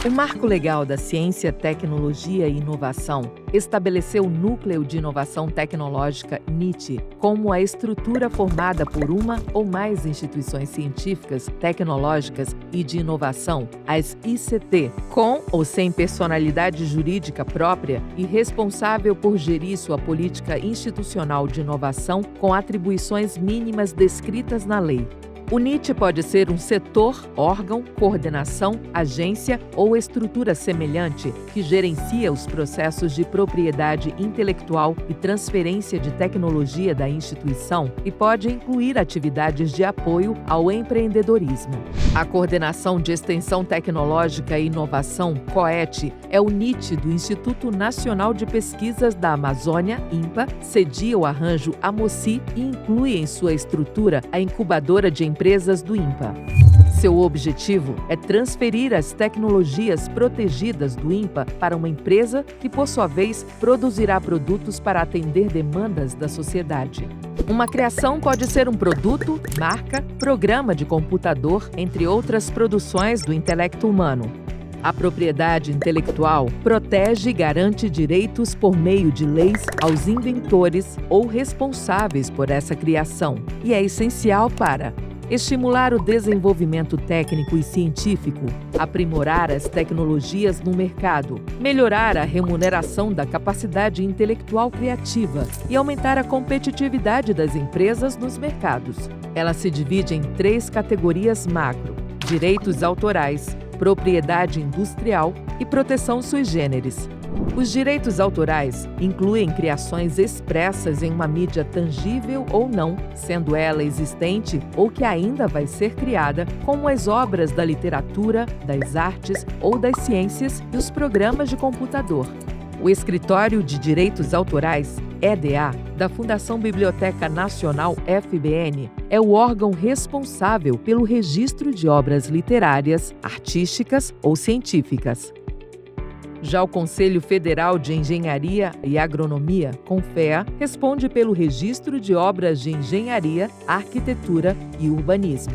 O Marco Legal da Ciência, Tecnologia e Inovação estabeleceu o Núcleo de Inovação Tecnológica, NIT, como a estrutura formada por uma ou mais instituições científicas, tecnológicas e de inovação, as ICT, com ou sem personalidade jurídica própria e responsável por gerir sua política institucional de inovação com atribuições mínimas descritas na lei. O NIT pode ser um setor, órgão, coordenação, agência ou estrutura semelhante que gerencia os processos de propriedade intelectual e transferência de tecnologia da instituição e pode incluir atividades de apoio ao empreendedorismo. A Coordenação de Extensão Tecnológica e Inovação, COET, é o NIT do Instituto Nacional de Pesquisas da Amazônia, INPA, cedia o arranjo AMOCI e inclui em sua estrutura a incubadora de empresas do INPA. Seu objetivo é transferir as tecnologias protegidas do INPA para uma empresa que, por sua vez, produzirá produtos para atender demandas da sociedade. Uma criação pode ser um produto, marca, programa de computador, entre outras produções do intelecto humano. A propriedade intelectual protege e garante direitos por meio de leis aos inventores ou responsáveis por essa criação, e é essencial para estimular o desenvolvimento técnico e científico, aprimorar as tecnologias no mercado, melhorar a remuneração da capacidade intelectual criativa e aumentar a competitividade das empresas nos mercados. Ela se divide em 3 categorias macro: direitos autorais, propriedade industrial e proteção sui generis. Os direitos autorais incluem criações expressas em uma mídia tangível ou não, sendo ela existente ou que ainda vai ser criada, como as obras da literatura, das artes ou das ciências e os programas de computador. O Escritório de Direitos Autorais, EDA, da Fundação Biblioteca Nacional FBN, é o órgão responsável pelo registro de obras literárias, artísticas ou científicas. Já o Conselho Federal de Engenharia e Agronomia, CONFEA, responde pelo registro de obras de engenharia, arquitetura e urbanismo.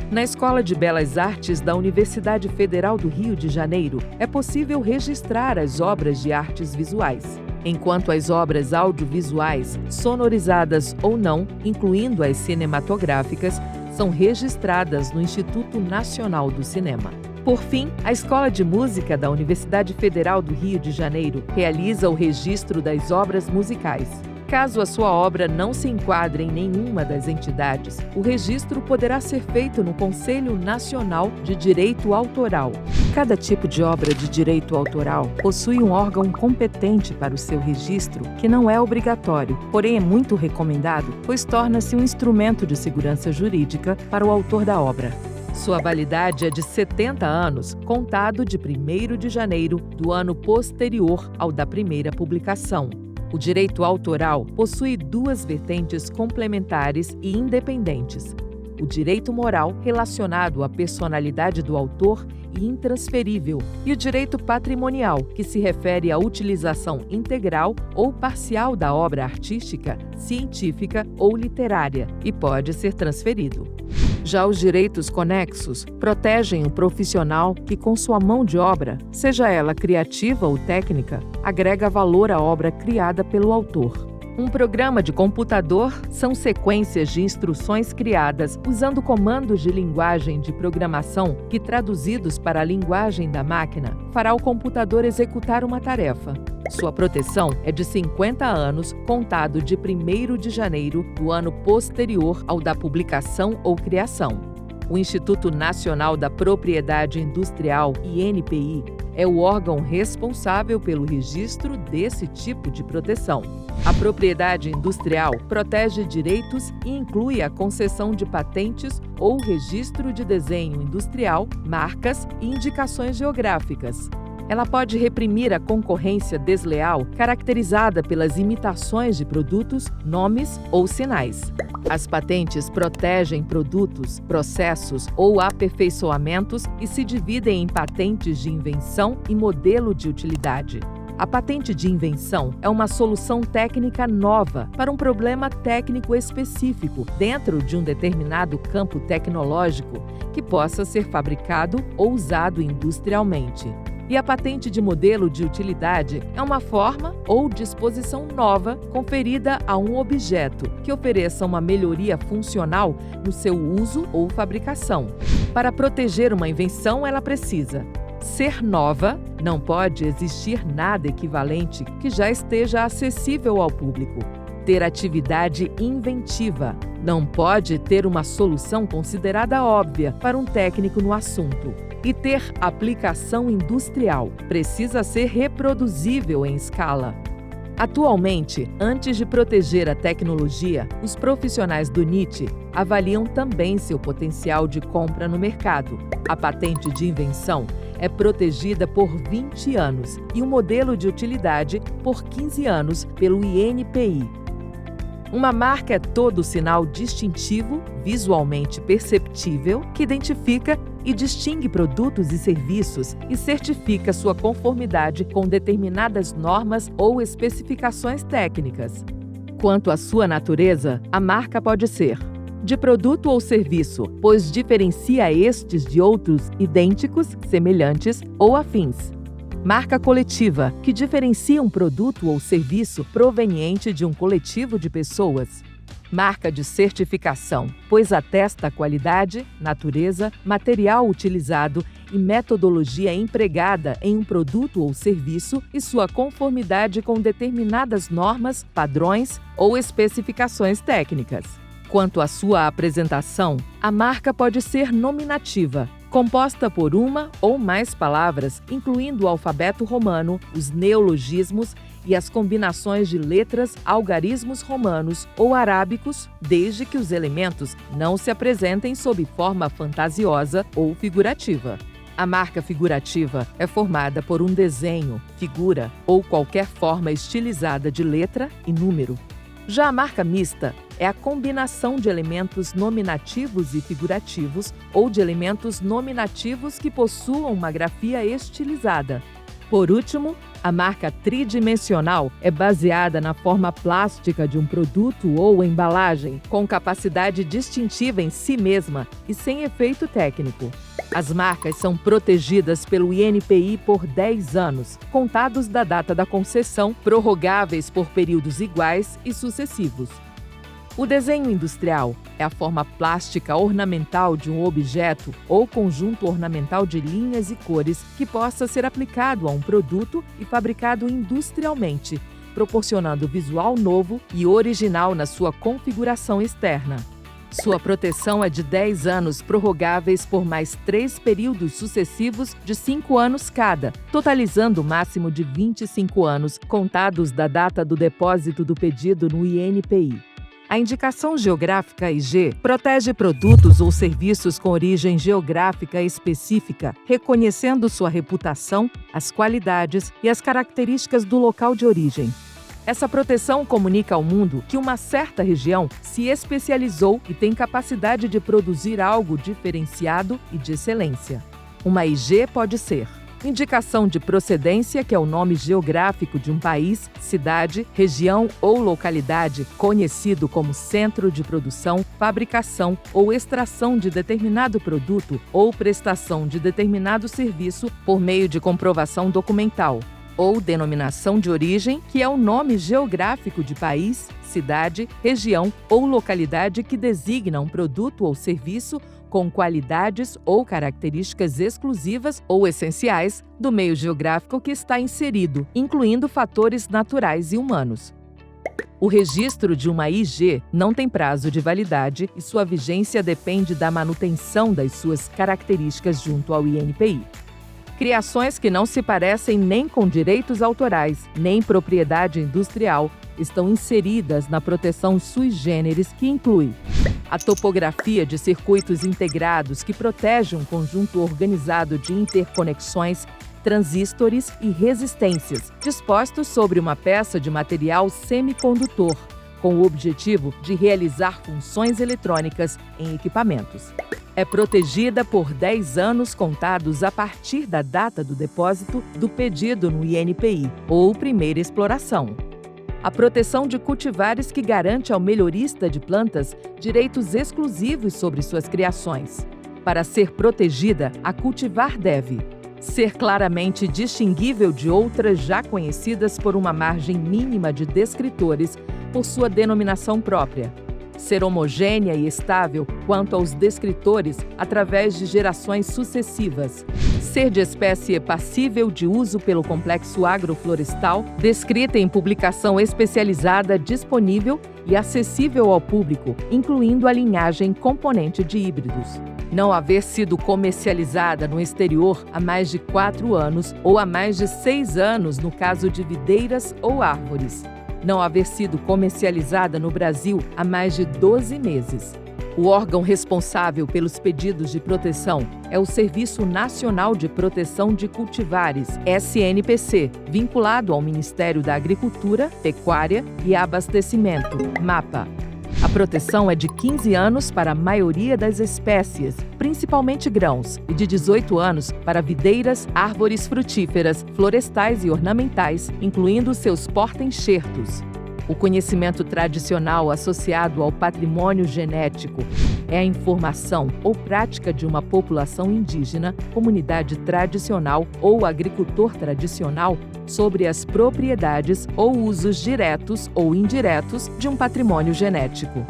Na Escola de Belas Artes da Universidade Federal do Rio de Janeiro, é possível registrar as obras de artes visuais, enquanto as obras audiovisuais, sonorizadas ou não, incluindo as cinematográficas, são registradas no Instituto Nacional do Cinema. Por fim, a Escola de Música da Universidade Federal do Rio de Janeiro realiza o registro das obras musicais. Caso a sua obra não se enquadre em nenhuma das entidades, o registro poderá ser feito no Conselho Nacional de Direito Autoral. Cada tipo de obra de direito autoral possui um órgão competente para o seu registro, que não é obrigatório, porém é muito recomendado, pois torna-se um instrumento de segurança jurídica para o autor da obra. Sua validade é de 70 anos, contado de 1º de janeiro do ano posterior ao da primeira publicação. O direito autoral possui 2 vertentes complementares e independentes: o direito moral, relacionado à personalidade do autor e intransferível, e o direito patrimonial, que se refere à utilização integral ou parcial da obra artística, científica ou literária, e pode ser transferido. Já os direitos conexos protegem o profissional que, com sua mão de obra, seja ela criativa ou técnica, agrega valor à obra criada pelo autor. Um programa de computador são sequências de instruções criadas usando comandos de linguagem de programação que, traduzidos para a linguagem da máquina, fará o computador executar uma tarefa. Sua proteção é de 50 anos, contado de 1º de janeiro do ano posterior ao da publicação ou criação. O Instituto Nacional da Propriedade Industrial, INPI, é o órgão responsável pelo registro desse tipo de proteção. A propriedade industrial protege direitos e inclui a concessão de patentes ou registro de desenho industrial, marcas e indicações geográficas. Ela pode reprimir a concorrência desleal caracterizada pelas imitações de produtos, nomes ou sinais. As patentes protegem produtos, processos ou aperfeiçoamentos e se dividem em patentes de invenção e modelo de utilidade. A patente de invenção é uma solução técnica nova para um problema técnico específico dentro de um determinado campo tecnológico que possa ser fabricado ou usado industrialmente. E a patente de modelo de utilidade é uma forma ou disposição nova conferida a um objeto que ofereça uma melhoria funcional no seu uso ou fabricação. Para proteger uma invenção, ela precisa ser nova, não pode existir nada equivalente que já esteja acessível ao público. Ter atividade inventiva, não pode ter uma solução considerada óbvia para um técnico no assunto. E ter aplicação industrial, precisa ser reproduzível em escala. Atualmente, antes de proteger a tecnologia, os profissionais do NIT avaliam também seu potencial de compra no mercado. A patente de invenção é protegida por 20 anos e o modelo de utilidade por 15 anos pelo INPI. Uma marca é todo sinal distintivo, visualmente perceptível, que identifica e distingue produtos e serviços e certifica sua conformidade com determinadas normas ou especificações técnicas. Quanto à sua natureza, a marca pode ser de produto ou serviço, pois diferencia estes de outros idênticos, semelhantes ou afins. Marca coletiva, que diferencia um produto ou serviço proveniente de um coletivo de pessoas. Marca de certificação, pois atesta a qualidade, natureza, material utilizado e metodologia empregada em um produto ou serviço e sua conformidade com determinadas normas, padrões ou especificações técnicas. Quanto à sua apresentação, a marca pode ser nominativa, composta por uma ou mais palavras, incluindo o alfabeto romano, os neologismos e as combinações de letras, algarismos romanos ou arábicos, desde que os elementos não se apresentem sob forma fantasiosa ou figurativa. A marca figurativa é formada por um desenho, figura ou qualquer forma estilizada de letra e número. Já a marca mista é a combinação de elementos nominativos e figurativos ou de elementos nominativos que possuam uma grafia estilizada. Por último, a marca tridimensional é baseada na forma plástica de um produto ou embalagem, com capacidade distintiva em si mesma e sem efeito técnico. As marcas são protegidas pelo INPI por 10 anos, contados da data da concessão, prorrogáveis por períodos iguais e sucessivos. O desenho industrial é a forma plástica ornamental de um objeto ou conjunto ornamental de linhas e cores que possa ser aplicado a um produto e fabricado industrialmente, proporcionando visual novo e original na sua configuração externa. Sua proteção é de 10 anos prorrogáveis por mais 3 períodos sucessivos de 5 anos cada, totalizando o máximo de 25 anos, contados da data do depósito do pedido no INPI. A indicação geográfica IG protege produtos ou serviços com origem geográfica específica, reconhecendo sua reputação, as qualidades e as características do local de origem. Essa proteção comunica ao mundo que uma certa região se especializou e tem capacidade de produzir algo diferenciado e de excelência. Uma IG pode ser indicação de procedência, que é o nome geográfico de um país, cidade, região ou localidade conhecido como centro de produção, fabricação ou extração de determinado produto ou prestação de determinado serviço por meio de comprovação documental. Ou denominação de origem, que é o nome geográfico de país, cidade, região ou localidade que designa um produto ou serviço com qualidades ou características exclusivas ou essenciais do meio geográfico que está inserido, incluindo fatores naturais e humanos. O registro de uma IG não tem prazo de validade e sua vigência depende da manutenção das suas características junto ao INPI. Criações que não se parecem nem com direitos autorais, nem propriedade industrial, estão inseridas na proteção sui generis, que inclui a topografia de circuitos integrados que protege um conjunto organizado de interconexões, transistores e resistências, dispostos sobre uma peça de material semicondutor, com o objetivo de realizar funções eletrônicas em equipamentos. É protegida por 10 anos contados a partir da data do depósito do pedido no INPI ou primeira exploração. A proteção de cultivares que garante ao melhorista de plantas direitos exclusivos sobre suas criações. Para ser protegida, a cultivar deve ser claramente distinguível de outras já conhecidas por uma margem mínima de descritores por sua denominação própria. Ser homogênea e estável quanto aos descritores através de gerações sucessivas. Ser de espécie passível de uso pelo complexo agroflorestal, descrita em publicação especializada disponível e acessível ao público, incluindo a linhagem componente de híbridos. Não haver sido comercializada no exterior há mais de 4 anos ou há mais de 6 anos no caso de videiras ou árvores. Não haver sido comercializada no Brasil há mais de 12 meses. O órgão responsável pelos pedidos de proteção é o Serviço Nacional de Proteção de Cultivares, SNPC, vinculado ao Ministério da Agricultura, Pecuária e Abastecimento, MAPA. A proteção é de 15 anos para a maioria das espécies, principalmente grãos, e de 18 anos para videiras, árvores frutíferas, florestais e ornamentais, incluindo seus porta-enxertos. O conhecimento tradicional associado ao patrimônio genético é a informação ou prática de uma população indígena, comunidade tradicional ou agricultor tradicional sobre as propriedades ou usos diretos ou indiretos de um patrimônio genético.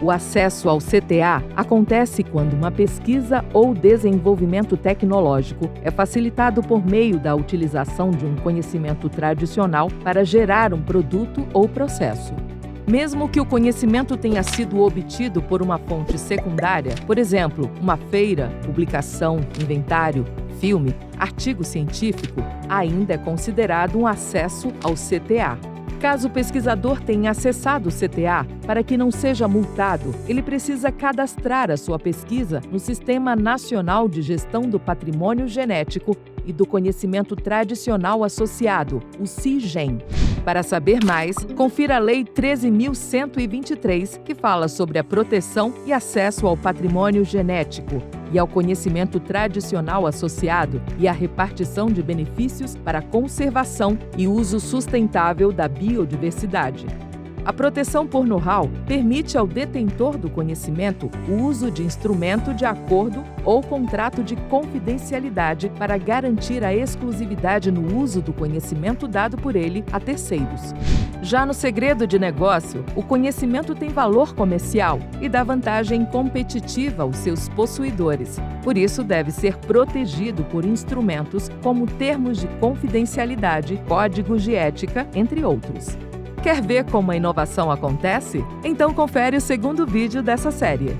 O acesso ao CTA acontece quando uma pesquisa ou desenvolvimento tecnológico é facilitado por meio da utilização de um conhecimento tradicional para gerar um produto ou processo. Mesmo que o conhecimento tenha sido obtido por uma fonte secundária, por exemplo, uma feira, publicação, inventário, filme, artigo científico, ainda é considerado um acesso ao CTA. Caso o pesquisador tenha acessado o CTA, para que não seja multado, ele precisa cadastrar a sua pesquisa no Sistema Nacional de Gestão do Patrimônio Genético e do Conhecimento Tradicional Associado, o CIGEM. Para saber mais, confira a Lei 13.123, que fala sobre a proteção e acesso ao patrimônio genético e ao conhecimento tradicional associado e a repartição de benefícios para a conservação e uso sustentável da biodiversidade. A proteção por know-how permite ao detentor do conhecimento o uso de instrumento de acordo ou contrato de confidencialidade para garantir a exclusividade no uso do conhecimento dado por ele a terceiros. Já no segredo de negócio, o conhecimento tem valor comercial e dá vantagem competitiva aos seus possuidores. Por isso, deve ser protegido por instrumentos como termos de confidencialidade, códigos de ética, entre outros. Quer ver como a inovação acontece? Então confere o segundo vídeo dessa série.